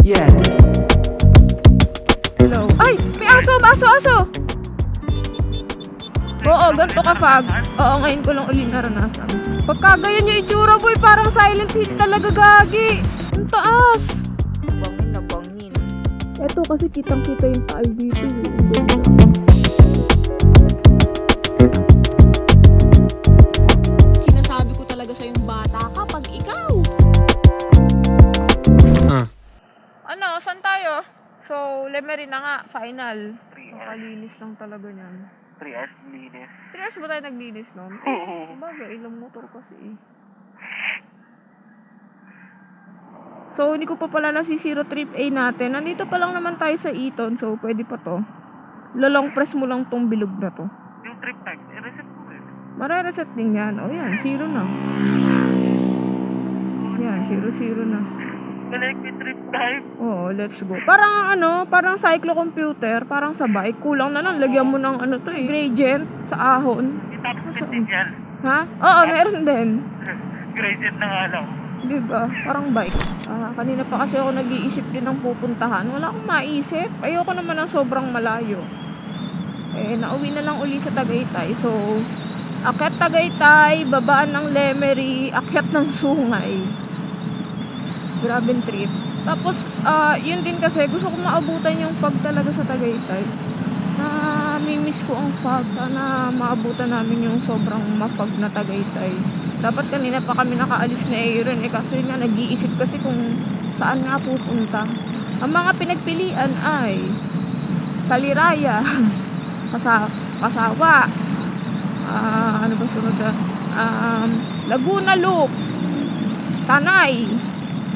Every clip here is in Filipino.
Yeah. Hello. Ay! May aso! Aso! Oo, ganito ka, Fab. Oo, ngayon ko lang uli naranasan. Pagka ganyan yung itsura, boy, parang Silent Hill talaga, gagi. Ang taas. Bangin na bangin. Eto kasi kitang-kita yung taal dito. Ang ganda. Sinasabi ko talaga sa yung bata kapag ikaw. Ano, saan tayo? So, Lemery na nga, final. Nakalinis lang talaga niyan. 3 hours linis. 3 hours ba tayo naglinis nun? Oo. Bagay, ilang motor kasi eh. So, hindi ko pa pala nasisiro trip A natin. Nandito pa lang naman tayo sa Eton, so pwede pa to. Lolong press mo lang tong bilog na to. Yung trip time, i-reset mo rin. Mare-reset din yan. O yan, zero na. Yan, zero na. Collect yung trip time. Oo, let's go. Parang ano, parang cyclo-computer, parang sa bike. Kulang na lang, lagyan mo ng ano to eh, gradient sa ahon. Yung top speed din yan. Ha? Oo, meron din. Gradient na nga lang. Diba? Parang bike. Kanina pa kasi ako nag-iisip din ng pupuntahan. Wala akong maisip. Ayoko naman ng sobrang malayo. Eh, nauwi na lang uli sa Tagaytay. So, akyat Tagaytay, babaan ng Lemery, akyat ng Sungay. Grabing trip. Tapos, yun din kasi, gusto ko maabutan yung fog talaga sa Tagaytay. Mimiss ko ang fog. Sana maabutan namin yung sobrang mapag na Tagaytay. Dapat kanina pa kami nakaalis na Aaron eh, kasi nga nag-iisip kasi kung saan nga pupunta. Ang mga pinagpilian ay Taliraya, Pasawa, ano ba sunod na? Laguna Loop, Tanay,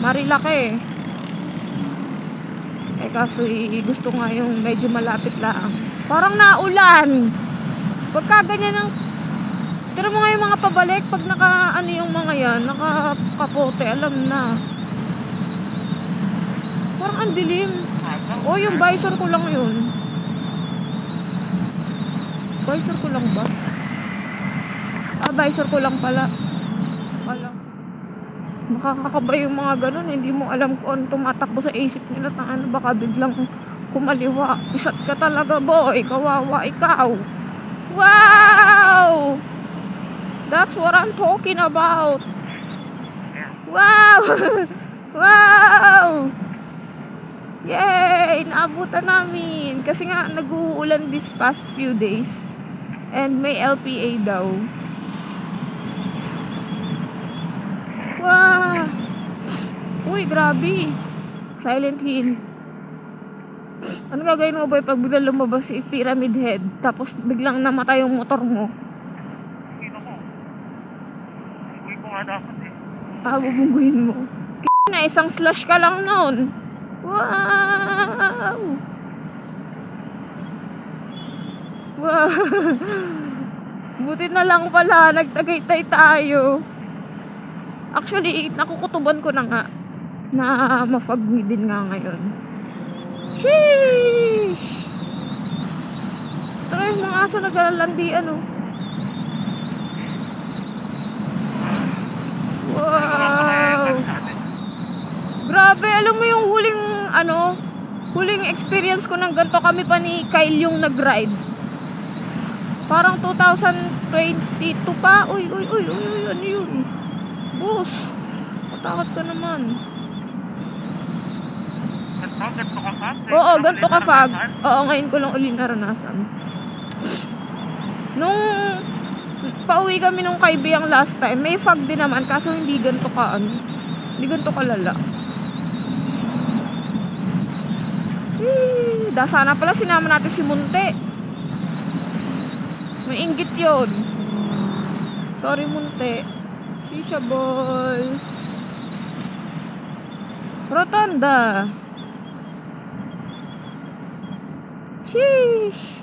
Marilake. Eh kaso gusto nga yung medyo malapit lang. Parang naulan. Pagka ganyan ng tira mo nga yung mga pabalik pag naka ano yung mga yan, naka-kapote, alam na. Parang ang dilim. O yung visor ko lang yun. Visor ko lang ba? Visor ko lang pala. Makakakaba yung mga ganun, hindi mo alam kung ano tumatakbo sa isip nila, ano, baka biglang kumaliwa. Isat ka talaga, boy. Kawawa ikaw. Wow! That's what I'm talking about. Wow! Wow! Yay! Naabutan namin. Kasi nga, nag-uulan this past few days. And may LPA daw. Wow! Uy, grabe. Silent Hill. Ano gagawin mo, boy, pag biglang lumabas si Pyramid Head, tapos biglang namatay yung motor mo? Ito ko. Uy ko nga dapat eh. Bubungguin mo. Na, isang slash ka lang nun. Wow! Wow! Buti na lang pala, nagtagaytay tayo. Actually, nakukutuban ko na nga na mafag din nga ngayon. Sheesh! Ito yung mga aso naglalandian, oh. Wow! Grabe, alam mo yung huling experience ko ng ganito, kami pa ni Kyle yung nag-ride. Parang 2022 pa. Uy, ano yun? Boss, matakot ka naman. Ganto ka, Fab? Oo, ganito ka, Fab. Oo, ngayon ko lang uli naranasan. Nung pauwi kami nung kaibiyang last time, may fog din naman, kaso hindi ganito ka, hindi ganito kalala. Sana pala sinama natin si Munte. May inggit yun. Sorry, Munte. Shisha ball. Rotonda. Sheesh.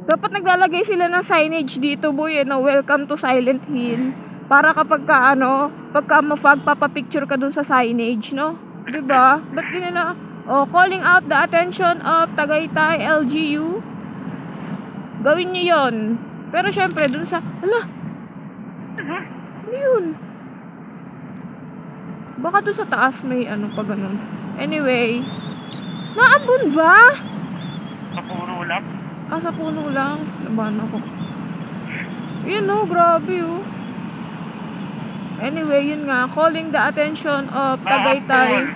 Dapat naglalagay sila ng signage dito, boy, na welcome to Silent Hill. Para kapag pagka ma-fog, papapicture ka dun sa signage, no? Diba? Ba't ganyan na? Oh, calling out the attention of Tagaytay LGU. Gawin niyo yon. Pero syempre, dun sa, Ano yun? Baka doon sa taas may ano pa ganun. Anyway. Naambun ba? Sa puro lang. Ah, sa puno lang. Laban ako. Yun oh, grabe oh. Anyway, yun nga. Calling the attention of Tagaytay.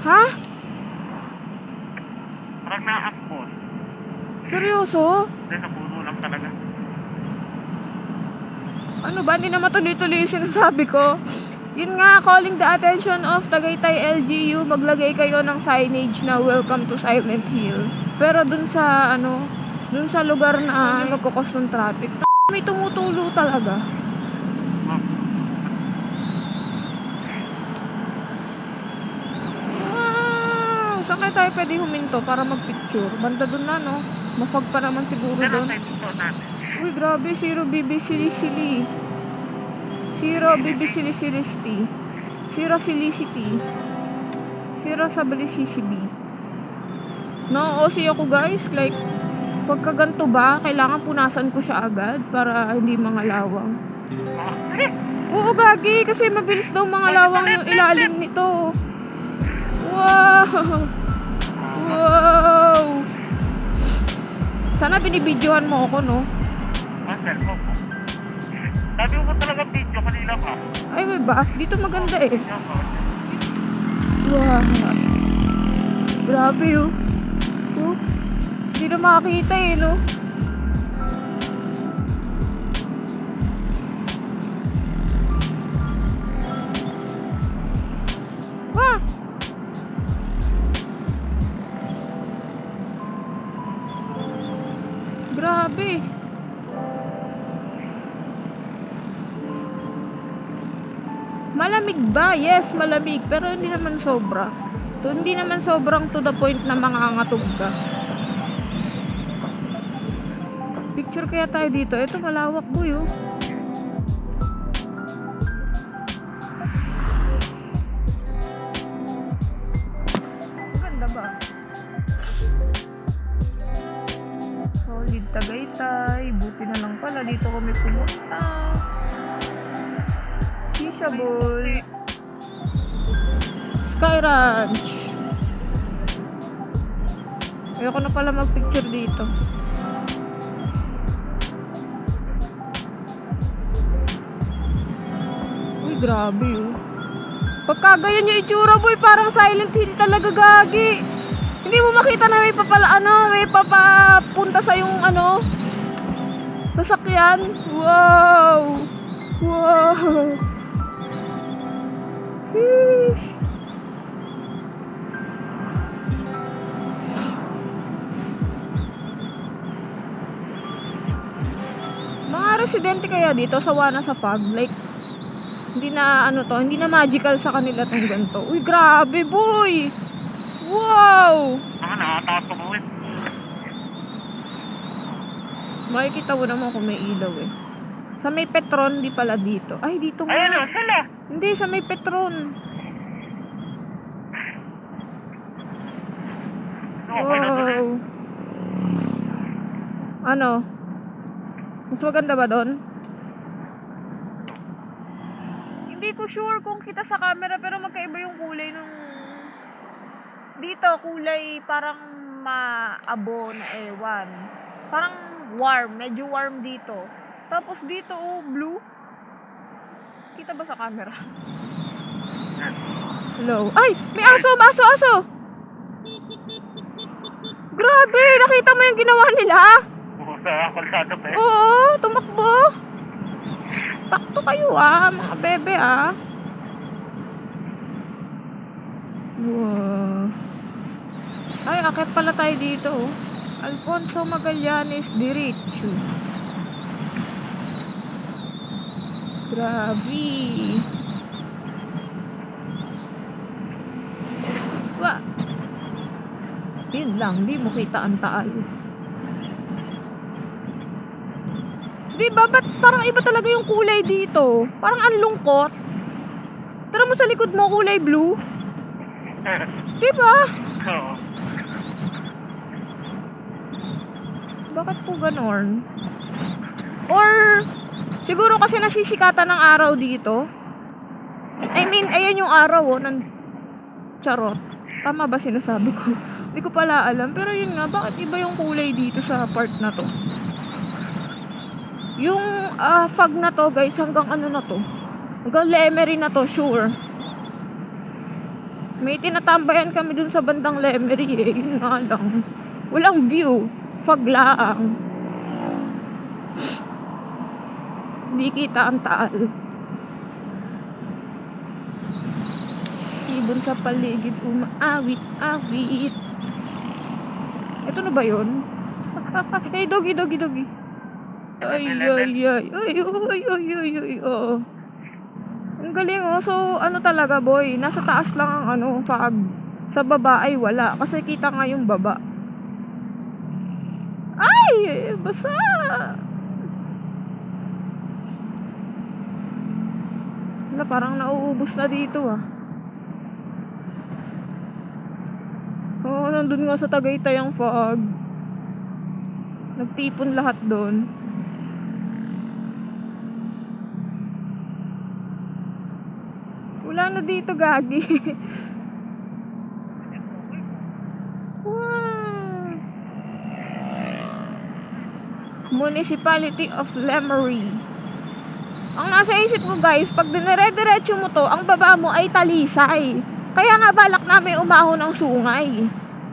Ha? Parang naakbon. Seryoso? Hindi, sa puro lang talaga. Ano ba? Hindi na matuloy-tuloy yung sinasabi ko. Yun nga, calling the attention of Tagaytay LGU, maglagay kayo ng signage na welcome to Silent Hill. Pero dun sa, ano, dun sa lugar na nagkukos ng traffic, may tumutulo talaga. Wow! Saan kaya tayo pwede huminto para magpicture? Banda dun na, no? Mafag pa naman siguro Pero dun. sa ito natin. Uy, grabe, Zero BB Silisili. Zero BB Silisilisti. Zero Felicity. Zero Sabalisisibi. No-OC ako guys, like, pagka ganito ba, kailangan punasan ko siya agad para hindi mangalawang. Oo, gagi, kasi mabilis daw mangalawang yung ilalim nito. Wow! Wow! Sana binibidyohan mo ako, no? Ang cellphone ko. Sabi ko talaga video kanina pa. Ay, may ba? Dito maganda eh. Yan po. Wow. Grabe oh. Oh. Hindi na makakita eh, no? Wah! Grabe. Malamig ba? Yes, malamig. Pero hindi naman sobra. Hindi naman sobrang to the point na mangangatog ka. Picture kaya tayo dito. Ito malawak boy oh. Maganda ba? Solid Tagaytay. Buti na lang pala. Dito kami pumunta. Shisha boy. Sky Ranch. Ayoko na pala magpicture dito. Uy, grabe oh. Pagka ganyan yung itsura boy, parang Silent Hill talaga gagi. Hindi mo makita na may may papapunta sa yung sasakyan. Wow! Wow! Sheesh. Mga residente kaya dito sawa na sa pag, like hindi na hindi na magical sa kanila tong ganito. Uy, grabe boy. Wow. Nakatato mo eh. Makikita mo naman kung may ilaw eh. Sa may Petron, di pala dito. Ay, dito nga. Ayan o, sila. Hindi, sa may Petron. Okay na doon eh. Wow. Ano? Mas maganda ba doon? Hindi ko sure kung kita sa camera pero magkaiba yung kulay nung dito, kulay parang maabo na ewan. Parang warm, medyo warm dito. Tapos dito, oh, blue. Kita ba sa camera? Hello? Ay! May aso! Aso! Aso! Grabe! Nakita mo yung ginawa nila? Oo, sa kalsada pa eh. Oo! Tumakbo! Takto kayo mga bebe Wow! Ay, akit pala tayo dito Alfonso Magallanes Diretso. Grabe! Wah! Yun lang, di mo kita ang taal. Diba? Ba't parang iba talaga yung kulay dito? Parang ang lungkot. Tara mo sa likod mo, kulay blue. Diba? Oo. Bakit po ganon? Or Siguro kasi nasisikatan ng araw dito. I mean, ayan yung araw, oh. Charot. Tama ba sinasabi ko? Hindi ko pala alam. Pero yun nga, bakit iba yung kulay dito sa part na to? Yung fog na to, guys, hanggang ano na to? Hanggang Lemery na to, sure. May tinatambayan kami dun sa bandang Lemery eh. Yun nga lang. Walang view. Fog lang. Hindi kita ang taal. Ibon sa paligid, umaawit-awit. Ito na ba yun? Hey, doggy. Ay. Oo. Ang galing, oh. So, ano talaga, boy? Nasa taas lang ang fog. Sa baba ay wala. Kasi kita nga yung baba. Ay! Basa! Wala, parang nauubos na dito, ah. Oo, nandun nga sa Tagaytay ang fog. Nagtipon lahat doon. Wala na dito, gagi. Wow. Municipality of Lemery. Ang nasa isip ko, guys, pag dinire-diretso mo to, ang baba mo ay Talisay. Kaya nga balak namin umahon ng Sungay.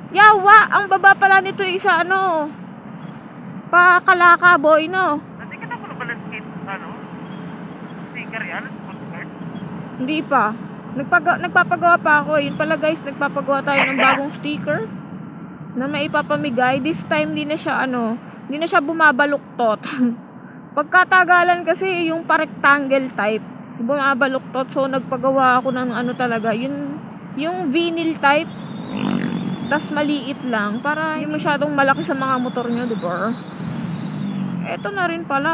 Yawa, ang baba pala nito ay isa Pakalaka, boy, no? Hindi ka na pala balanskate, sticker yan, postcard. Hindi pa. Nagpapagawa pa ako. Yun pala, guys, nagpapagawa tayo ng bagong sticker na maipapamigay. This time, hindi na siya bumabaluktot. Pagkatagalan kasi yung pa-rectangle type, bumabaluktot. So, nagpagawa ako ng talaga, yung vinyl type. Tas maliit lang para hindi masyadong malaki sa mga motor nyo, diba? Eto na rin pala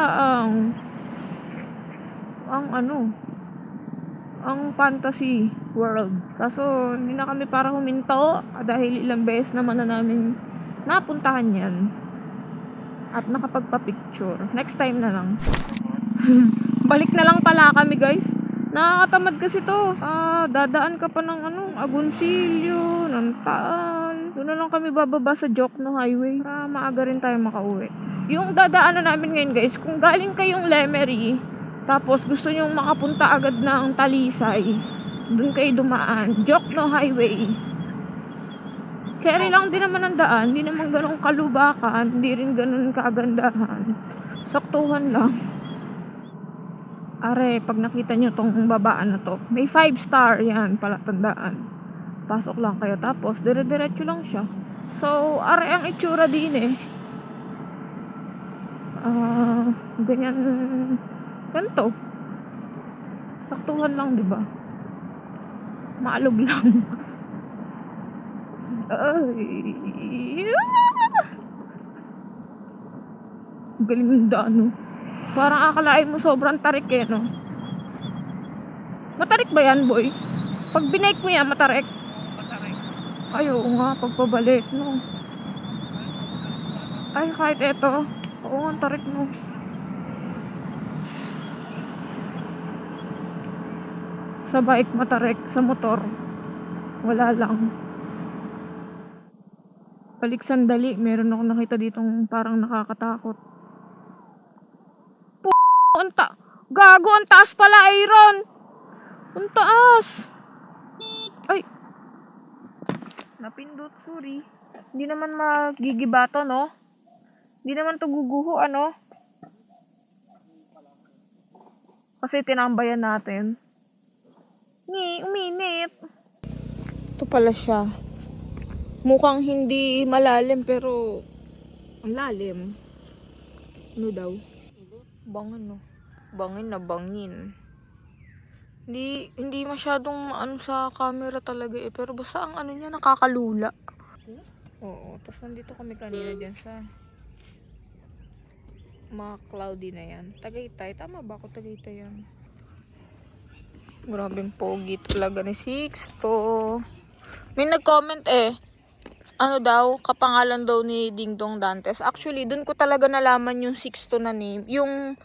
ang fantasy world. Kaso hindi na kami para huminto dahil ilang beses naman na namin napuntahan yan at nakapagpa-picture. Next time na lang. Balik na lang pala kami, guys. Nakakatamad kasi to. Dadaan ka pa ng Agoncillo, ng Taal. Doon na lang kami bababa sa Jokno Highway para maaga rin tayo makauwi. Yung dadaanan namin ngayon, guys, kung galing kayong Lemery, tapos gusto nyo makapunta agad ng Talisay, doon kayo dumaan. Jokno Highway. Carry lang din naman ang daan. Hindi naman ganun kalubakan. Hindi rin ganun kagandahan. Saktuhan lang. Are, pag nakita nyo tong babaan na to, may 5-star yan pala, tandaan. Pasok lang kayo, tapos dire-diretso lang siya. So, are ang itsura din eh. Ganito. Saktuhan lang, diba? Maalog lang. Ay. Galing ng daan, no? Parang akalain mo sobrang tarik eh, no? Matarik ba yan, boy? Pag binake mo yan, matarik? Matarik. Ay, oo nga, pagpabalik, no? Ay, kahit eto. Oo nga, tarik, no? Sa bike, matarik. Sa motor, wala lang. Balik sandali, meron ako nakita ditong parang nakakatakot. Gago, ang taas pala, Aaron. Ang taas. Ay. Napindot, sorry. Hindi naman magigibato, no? Hindi naman to guguho, Kasi tinambayan natin. Uminit. Ito pala siya. Mukhang hindi malalim, pero ang lalim. Ano daw? Bangin, no? Bangin na bangin. Hindi masyadong sa camera talaga eh. Pero basta ang niya nakakalula. Oo. Tapos nandito kami kanina dyan sa mga cloudy na yan. Tagaytay. Tama ba ako? Tagaytay yan. Grabing pogi talaga ni Sixto. May nag-comment eh. Kapangalan daw ni Dingdong Dantes. Actually, dun ko talaga nalaman yung Sixto na name. Yung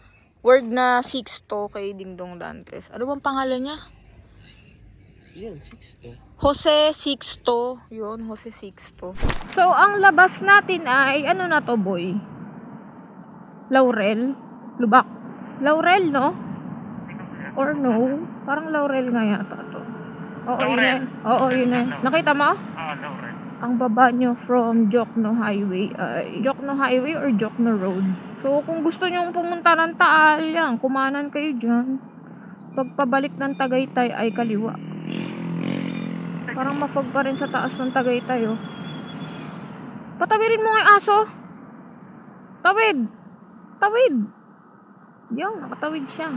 Word na 6 to kay Dingdong Dantes. Ano bang pangalan niya? Yan, 6 to. Jose Sixto. Yun, Jose Sixto. So, ang labas natin ay, ano na to, boy? Laurel? Lubak? Laurel, no? Or no? Parang Laurel nga yata to. Oo, yun Laurel. eh. Oo, yun eh. Nakita mo? Laurel. Ang baba nyo from Jokno Highway ay Jokno Highway or Jokno Road. So, kung gusto nyo pumunta ng Taal, yan, kumanan kayo dyan. Pagpabalik ng Tagaytay ay kaliwa. Parang mafog pa rin sa taas ng Tagaytay, oh. Patawirin mo nga yung aso. Tawid. Tawid. Yan, nakatawid siya.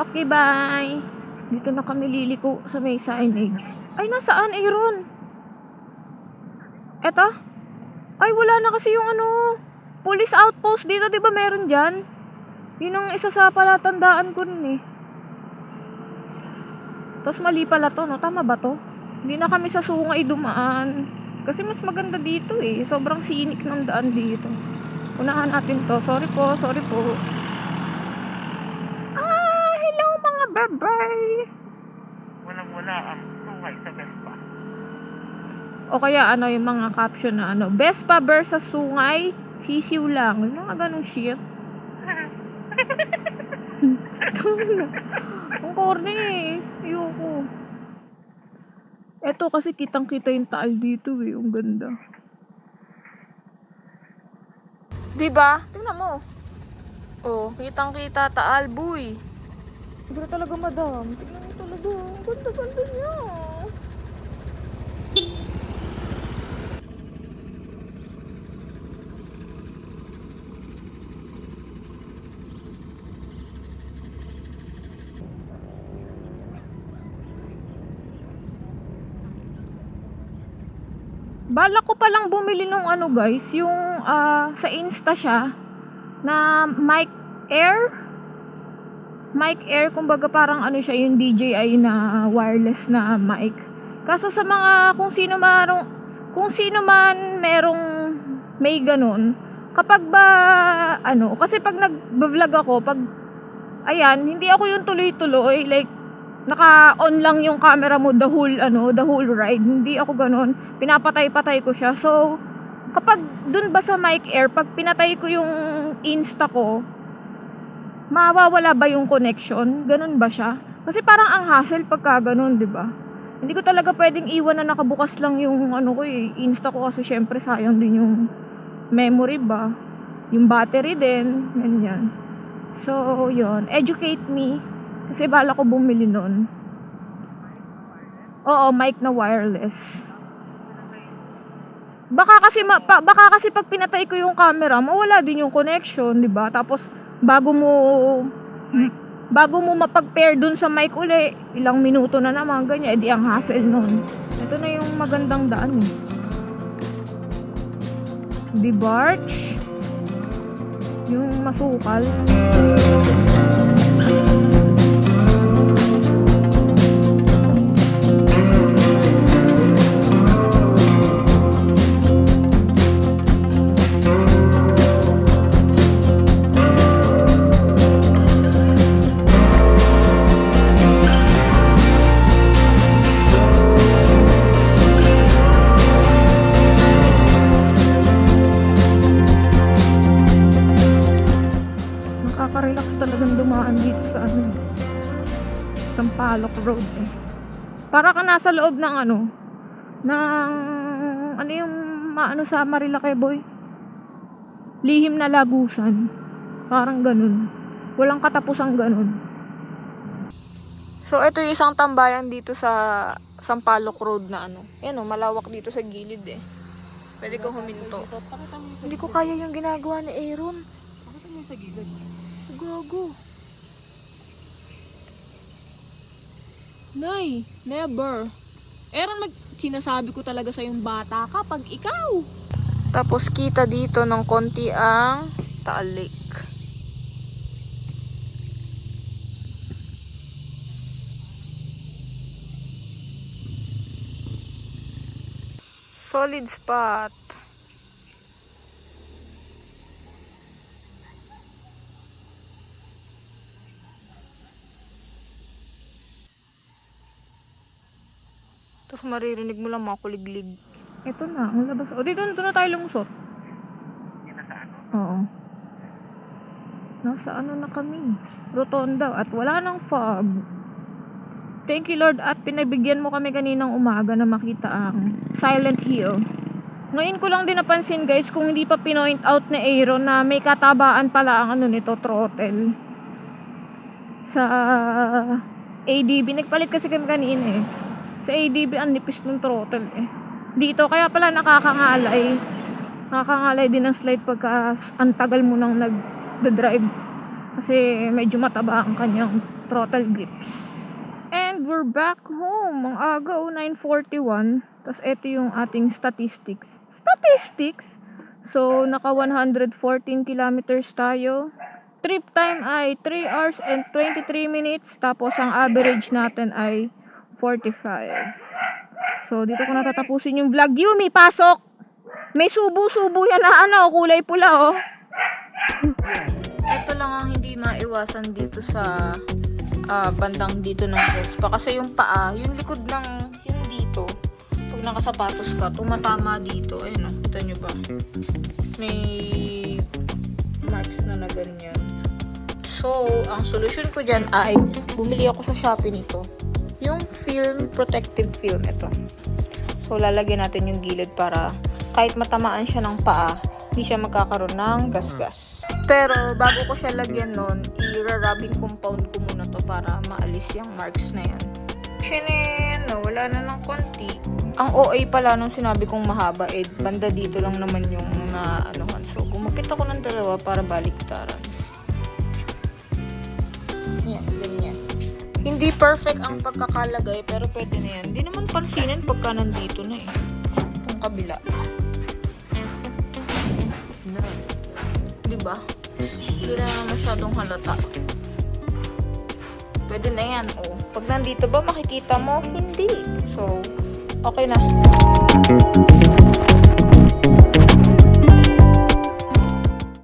Okay, bye. Dito na kami liliko sa may signage. Ay, nasaan, Aaron? Eto? Ay, wala na kasi yung ano, police outpost dito, di ba meron dyan? Yun ang isa sa palatandaan ko nun eh. Tapos mali pala to, no? Tama ba to? Hindi na kami sa Sungay dumaan. Kasi mas maganda dito eh. Sobrang sinik ng daan dito. Unahan natin to. Sorry po, sorry po. Ah, hello mga babay. Walang-wala ang Sungay sa Vespa. O kaya ano yung mga caption na ano, Vespa versus Sungay, sisiw lang. Yung mga ganong shit. Ang corny eh. Ayoko. Eto kasi kitang-kita yung Taal dito eh. Ang ganda. Diba? Tingnan mo. Oh, kitang-kita Taal, boy. Sobra talaga, madam. Tingnan mo talaga. Ang ganda-ganda niya. Balak ko palang bumili nung ano guys, yung sa Insta siya na mic Air. Mic Air, kumbaga parang ano siya, yung DJI na wireless na mic. Kaso sa mga kung sino man merong may ganun, kapag ba ano, kasi pag nag-vlog ako, pag ayan, hindi ako yung tuloy-tuloy, like naka-on lang yung camera mo the whole ride. Hindi ako ganun. Pinapatay-patay ko siya. So, kapag dun ba sa mic Air, pag pinatay ko yung Insta ko, mawawala ba yung connection? Ganun ba siya? Kasi parang ang hassle pagka ganun, di ba? Hindi ko talaga pwedeng iwan na nakabukas lang yung ano ko eh, Insta ko kasi syempre sayang din yung memory ba? Yung battery din, ganyan. So, yun. Educate me. Kasi bala ko bumili nun. Oo, mic na wireless. Baka kasi pag pinatay ko yung camera, mawala din yung connection, 'di ba? Tapos bago mo mapag-pair dun sa mic uli, ilang minuto na naman ganyan, edi ang hassle nun. Ito na yung magandang daan eh. Di Barch. Yung masukal. Nakaka-relax talagang dumaan dito sa ano, Sampaloc Road eh. Para ka nasa loob ng ano yung maano sa Marilake boy? Lihim na lagusan. Parang ganun. Walang katapusang ganun. So, ito yung isang tambayan dito sa Sampaloc Road na ano. Yan o, malawak dito sa gilid eh. Pwede ko huminto. Hindi ko kaya yung ginagawa ni Aaron. Pakita mo sa gilid. Gago. Nay, never. Aaron, sinasabi ko talaga sa yung bata ka pag ikaw. Tapos kita dito ng konti ang Taal Lake. Solid spot. Tapos maririnig mo lang mga kuliglig. Ito na, ang labas. O, dito na tayo lumusot. Yun na sa ano. Oo. Nasa ano na kami? Rotonda. At wala nang fog. Thank you, Lord. At pinabigyan mo kami kaninang umaga na makita ang Silent Hill. Ngayon ko lang din napansin, guys, kung hindi pa pinoint out na Aaron na may katabaan pala ang ano nito, throttle. Sa ADB. Nagpalit kasi kami kanina eh. Sa ADB, ang nipis ng throttle eh. Dito, kaya pala nakakangalay. Nakakangalay din ang slide pagka ang tagal mo nang nag-drive. Kasi medyo mataba ang kanyang throttle grips. And we're back home. Ang aga, 9:41. Tapos ito yung ating statistics. So, naka 114 kilometers tayo. Trip time ay 3 hours and 23 minutes. Tapos, ang average natin ay 45. So, dito ko natatapusin yung vlog. Yumi, pasok! May subo-subo yan na ano, kulay pula, oh. Ito lang ang hindi maiwasan dito sa bandang dito ng Vespa. Kasi yung paa, yung likod ng, yung dito, pag nakasapatos ka, tumatama dito. Ayun, oh, kita nyo ba? May marks na ganyan. So, ang solusyon ko dyan ay, bumili ako sa Shopee nito. Yung film, protective film, ito. So, lalagyan natin yung gilid para kahit matamaan siya ng paa, hindi siya magkakaroon ng gasgas. Pero, bago ko siya lagyan nun, i-rubbing compound ko muna to para maalis yung marks na yan. Shinin, no, wala na ng konti. Ang OA pala nung sinabi kong mahaba, banda dito lang naman yung anuhan. So, gumapit ako ng dalawa para baliktaran. Yan, ganyan. Hindi perfect ang pagkakalagay, pero pwede na yan. Hindi naman pansinin pagka nandito na eh. Itong kabila. Diba? Hindi na masyadong halata. Pwede na yan. Oh. Pag nandito ba, makikita mo? Hindi. So, okay na.